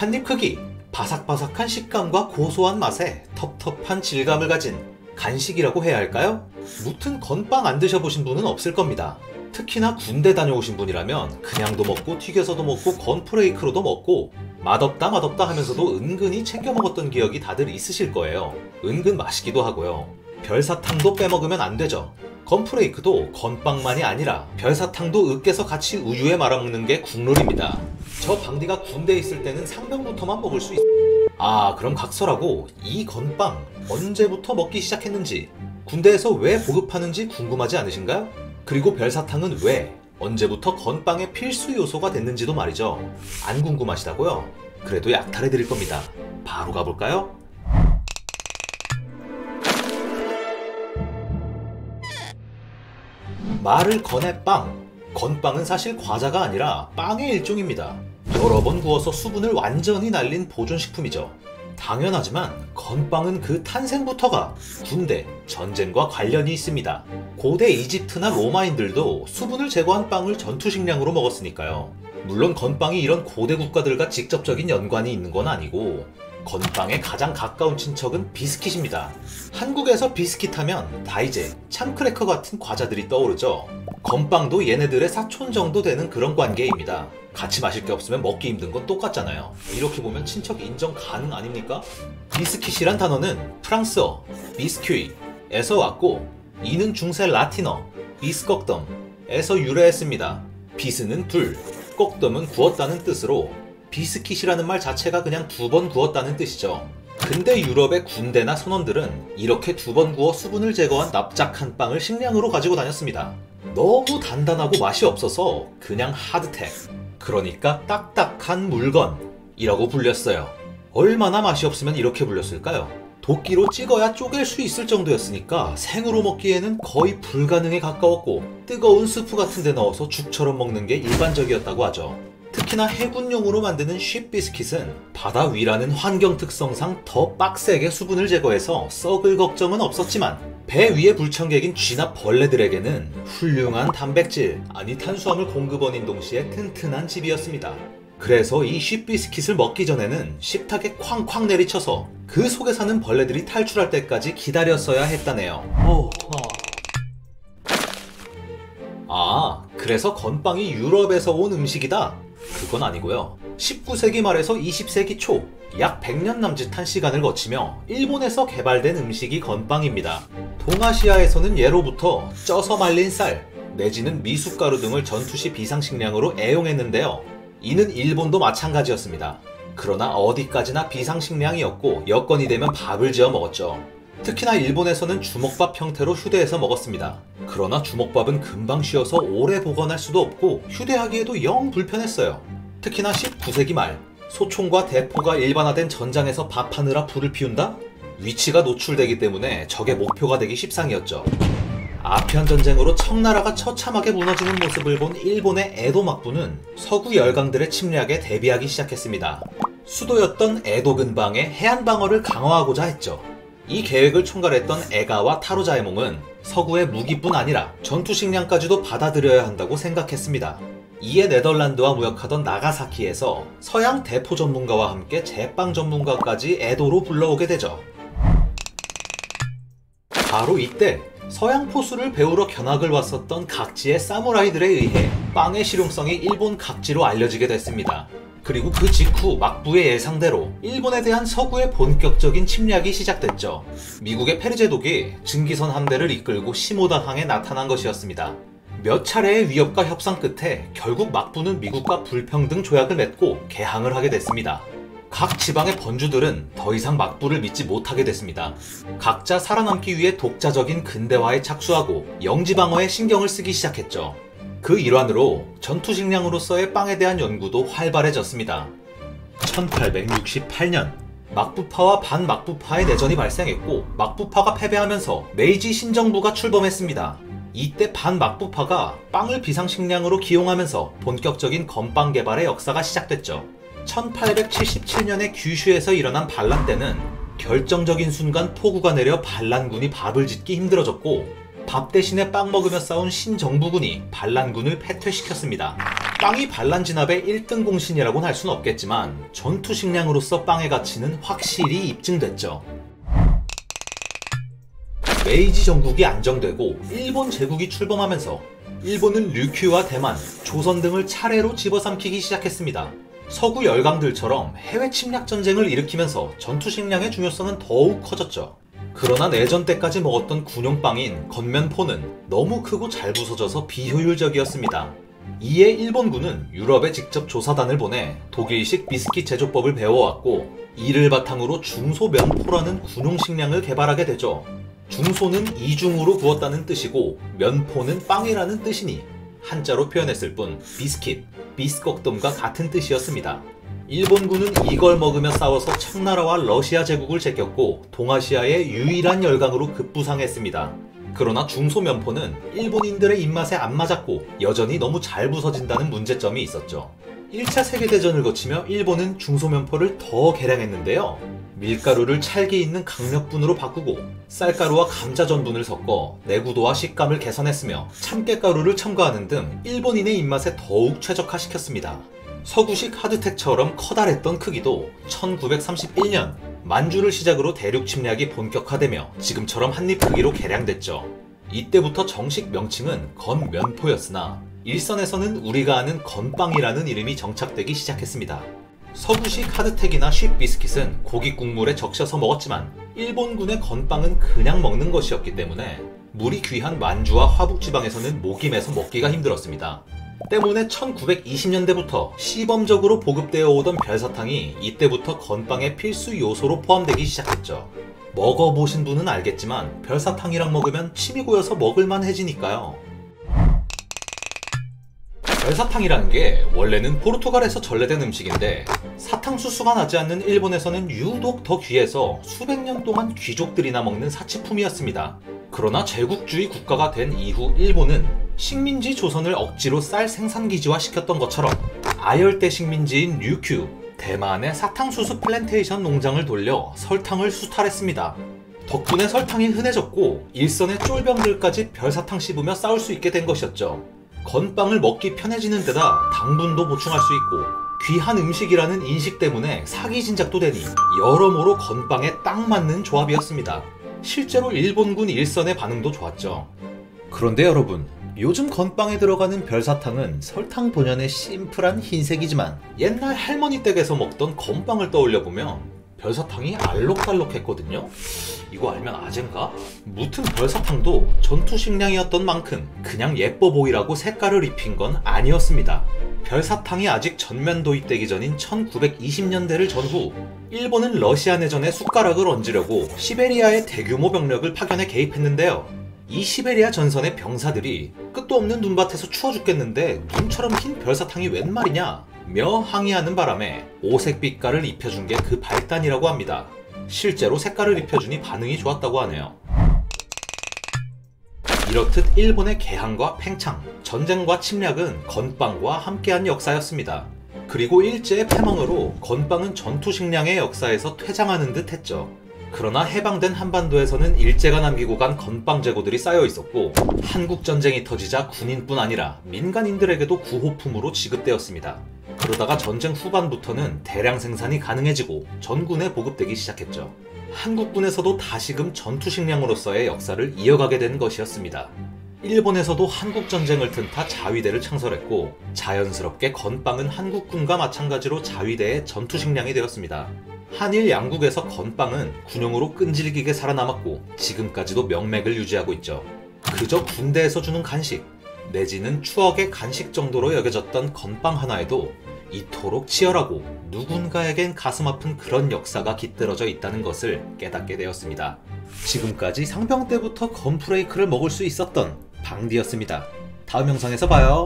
한입 크기, 바삭바삭한 식감과 고소한 맛에 텁텁한 질감을 가진 간식이라고 해야 할까요? 무튼 건빵 안 드셔보신 분은 없을 겁니다. 특히나 군대 다녀오신 분이라면 그냥도 먹고 튀겨서도 먹고 건프레이크로도 먹고 맛없다 맛없다 하면서도 은근히 챙겨 먹었던 기억이 다들 있으실 거예요. 은근 맛있기도 하고요. 별사탕도 빼먹으면 안 되죠. 건프레이크도 건빵만이 아니라 별사탕도 으깨서 같이 우유에 말아먹는 게 국룰입니다. 저 방디가 군대에 있을 때는 상병부터만 먹을 수 아, 그럼 각설하고 이 건빵 언제부터 먹기 시작했는지, 군대에서 왜 보급하는지 궁금하지 않으신가요? 그리고 별사탕은 왜, 언제부터 건빵의 필수 요소가 됐는지도 말이죠. 안 궁금하시다고요? 그래도 약탈해드릴 겁니다. 바로 가볼까요? 말을 거네 빵. 건빵은 사실 과자가 아니라 빵의 일종입니다. 여러 번 구워서 수분을 완전히 날린 보존식품이죠. 당연하지만 건빵은 그 탄생부터가 군대, 전쟁과 관련이 있습니다. 고대 이집트나 로마인들도 수분을 제거한 빵을 전투식량으로 먹었으니까요. 물론 건빵이 이런 고대 국가들과 직접적인 연관이 있는 건 아니고, 건빵의 가장 가까운 친척은 비스킷입니다. 한국에서 비스킷 하면 다이제, 참크래커 같은 과자들이 떠오르죠. 건빵도 얘네들의 사촌 정도 되는 그런 관계입니다. 같이 마실 게 없으면 먹기 힘든 건 똑같잖아요. 이렇게 보면 친척 인정 가능 아닙니까? 비스킷이란 단어는 프랑스어 비스큐이에서 왔고, 이는 중세 라틴어 비스꺽덤에서 유래했습니다. 비스는 둘, 꺽덤은 구웠다는 뜻으로 비스킷이라는 말 자체가 그냥 2번 구웠다는 뜻이죠. 근데 유럽의 군대나 선원들은 이렇게 2번 구워 수분을 제거한 납작한 빵을 식량으로 가지고 다녔습니다. 너무 단단하고 맛이 없어서 그냥 하드텍, 그러니까 딱딱한 물건이라고 불렸어요. 얼마나 맛이 없으면 이렇게 불렸을까요? 도끼로 찍어야 쪼갤 수 있을 정도였으니까 생으로 먹기에는 거의 불가능에 가까웠고, 뜨거운 스프 같은 데 넣어서 죽처럼 먹는 게 일반적이었다고 하죠. 특히나 해군용으로 만드는 쉽비스킷은 바다 위라는 환경 특성상 더 빡세게 수분을 제거해서 썩을 걱정은 없었지만, 배 위의 불청객인 쥐나 벌레들에게는 훌륭한 단백질, 아니 탄수화물 공급원인 동시에 튼튼한 집이었습니다. 그래서 이 쉽비스킷을 먹기 전에는 식탁에 쾅쾅 내리쳐서 그 속에 사는 벌레들이 탈출할 때까지 기다렸어야 했다네요. 아, 그래서 건빵이 유럽에서 온 음식이다? 그건 아니고요. 19세기 말에서 20세기 초, 약 100년 남짓한 시간을 거치며 일본에서 개발된 음식이 건빵입니다. 동아시아에서는 예로부터 쪄서 말린 쌀, 내지는 미숫가루 등을 전투시 비상식량으로 애용했는데요. 이는 일본도 마찬가지였습니다. 그러나 어디까지나 비상식량이었고 여건이 되면 밥을 지어 먹었죠. 특히나 일본에서는 주먹밥 형태로 휴대해서 먹었습니다. 그러나 주먹밥은 금방 쉬어서 오래 보관할 수도 없고 휴대하기에도 영 불편했어요. 특히나 19세기 말, 소총과 대포가 일반화된 전장에서 밥하느라 불을 피운다? 위치가 노출되기 때문에 적의 목표가 되기 십상이었죠. 아편전쟁으로 청나라가 처참하게 무너지는 모습을 본 일본의 에도 막부는 서구 열강들의 침략에 대비하기 시작했습니다. 수도였던 에도 근방의 해안 방어를 강화하고자 했죠. 이 계획을 총괄했던 에가와 타로자에몽은 서구의 무기뿐 아니라 전투식량까지도 받아들여야 한다고 생각했습니다. 이에 네덜란드와 무역하던 나가사키에서 서양 대포 전문가와 함께 제빵 전문가까지 에도로 불러오게 되죠. 바로 이때 서양 포수를 배우러 견학을 왔었던 각지의 사무라이들에 의해 빵의 실용성이 일본 각지로 알려지게 됐습니다. 그리고 그 직후 막부의 예상대로 일본에 대한 서구의 본격적인 침략이 시작됐죠. 미국의 페르제독이 증기선 함대를 이끌고 시모다항에 나타난 것이었습니다. 몇 차례의 위협과 협상 끝에 결국 막부는 미국과 불평등 조약을 맺고 개항을 하게 됐습니다. 각 지방의 번주들은 더 이상 막부를 믿지 못하게 됐습니다. 각자 살아남기 위해 독자적인 근대화에 착수하고 영지방어에 신경을 쓰기 시작했죠. 그 일환으로 전투식량으로서의 빵에 대한 연구도 활발해졌습니다. 1868년 막부파와 반막부파의 내전이 발생했고 막부파가 패배하면서 메이지 신정부가 출범했습니다. 이때 반막부파가 빵을 비상식량으로 기용하면서 본격적인 건빵 개발의 역사가 시작됐죠. 1877년에 규슈에서 일어난 반란 때는 결정적인 순간 폭우가 내려 반란군이 밥을 짓기 힘들어졌고, 밥 대신에 빵 먹으며 싸운 신정부군이 반란군을 패퇴시켰습니다. 빵이 반란 진압의 1등 공신이라고는 할 수는 없겠지만 전투 식량으로서 빵의 가치는 확실히 입증됐죠. 메이지 전국이 안정되고 일본 제국이 출범하면서 일본은 류큐와 대만, 조선 등을 차례로 집어삼키기 시작했습니다. 서구 열강들처럼 해외 침략 전쟁을 일으키면서 전투 식량의 중요성은 더욱 커졌죠. 그러나 내전 때까지 먹었던 군용빵인 건면포는 너무 크고 잘 부서져서 비효율적이었습니다. 이에 일본군은 유럽에 직접 조사단을 보내 독일식 비스킷 제조법을 배워왔고, 이를 바탕으로 중소면포라는 군용 식량을 개발하게 되죠. 중소는 이중으로 구웠다는 뜻이고 면포는 빵이라는 뜻이니 한자로 표현했을 뿐 비스킷, 비스꺽돔과 같은 뜻이었습니다. 일본군은 이걸 먹으며 싸워서 청나라와 러시아 제국을 제꼈고 동아시아의 유일한 열강으로 급부상했습니다. 그러나 중소면포는 일본인들의 입맛에 안 맞았고 여전히 너무 잘 부서진다는 문제점이 있었죠. 1차 세계대전을 거치며 일본은 중소면포를 더 개량했는데요. 밀가루를 찰기 있는 강력분으로 바꾸고 쌀가루와 감자 전분을 섞어 내구도와 식감을 개선했으며 참깨가루를 첨가하는 등 일본인의 입맛에 더욱 최적화시켰습니다. 서구식 하드텍처럼 커다랬던 크기도 1931년 만주를 시작으로 대륙 침략이 본격화되며 지금처럼 한입 크기로 개량됐죠. 이때부터 정식 명칭은 건면포였으나 일선에서는 우리가 아는 건빵이라는 이름이 정착되기 시작했습니다. 서구식 하드텍이나 쉽비스킷은 고기 국물에 적셔서 먹었지만 일본군의 건빵은 그냥 먹는 것이었기 때문에 물이 귀한 만주와 화북지방에서는 목이 매서 먹기가 힘들었습니다. 때문에 1920년대부터 시범적으로 보급되어 오던 별사탕이 이때부터 건빵의 필수 요소로 포함되기 시작했죠. 먹어보신 분은 알겠지만 별사탕이랑 먹으면 침이 고여서 먹을만해지니까요. 별사탕이라는 게 원래는 포르투갈에서 전래된 음식인데 사탕수수가 나지 않는 일본에서는 유독 더 귀해서 수백 년 동안 귀족들이나 먹는 사치품이었습니다. 그러나 제국주의 국가가 된 이후 일본은 식민지 조선을 억지로 쌀 생산기지화 시켰던 것처럼 아열대 식민지인 류큐, 대만의 사탕수수 플랜테이션 농장을 돌려 설탕을 수탈했습니다. 덕분에 설탕이 흔해졌고 일선의 쫄병들까지 별사탕 씹으며 싸울 수 있게 된 것이었죠. 건빵을 먹기 편해지는 데다 당분도 보충할 수 있고 귀한 음식이라는 인식 때문에 사기 진작도 되니 여러모로 건빵에 딱 맞는 조합이었습니다. 실제로 일본군 일선의 반응도 좋았죠. 그런데 여러분, 요즘 건빵에 들어가는 별사탕은 설탕 본연의 심플한 흰색이지만 옛날 할머니 댁에서 먹던 건빵을 떠올려보면 별사탕이 알록달록했거든요? 이거 알면 아젠가? 무튼 별사탕도 전투 식량이었던 만큼 그냥 예뻐 보이라고 색깔을 입힌 건 아니었습니다. 별사탕이 아직 전면 도입되기 전인 1920년대를 전후 일본은 러시아 내전에 숟가락을 얹으려고 시베리아의 대규모 병력을 파견해 개입했는데요. 이 시베리아 전선의 병사들이 끝도 없는 눈밭에서 추워 죽겠는데 눈처럼 흰 별사탕이 웬 말이냐 며 항의하는 바람에 오색 빛깔을 입혀준 게 그 발단이라고 합니다. 실제로 색깔을 입혀주니 반응이 좋았다고 하네요. 이렇듯 일본의 개항과 팽창, 전쟁과 침략은 건빵과 함께한 역사였습니다. 그리고 일제의 패망으로 건빵은 전투 식량의 역사에서 퇴장하는 듯 했죠. 그러나 해방된 한반도에서는 일제가 남기고 간 건빵 재고들이 쌓여 있었고 한국전쟁이 터지자 군인뿐 아니라 민간인들에게도 구호품으로 지급되었습니다. 그러다가 전쟁 후반부터는 대량 생산이 가능해지고 전군에 보급되기 시작했죠. 한국군에서도 다시금 전투 식량으로서의 역사를 이어가게 된 것이었습니다. 일본에서도 한국전쟁을 틈타 자위대를 창설했고 자연스럽게 건빵은 한국군과 마찬가지로 자위대의 전투 식량이 되었습니다. 한일 양국에서 건빵은 군용으로 끈질기게 살아남았고 지금까지도 명맥을 유지하고 있죠. 그저 군대에서 주는 간식 내지는 추억의 간식 정도로 여겨졌던 건빵 하나에도 이토록 치열하고 누군가에겐 가슴 아픈 그런 역사가 깃들어져 있다는 것을 깨닫게 되었습니다. 지금까지 상병 때부터 건프레이크를 먹을 수 있었던 방디였습니다. 다음 영상에서 봐요.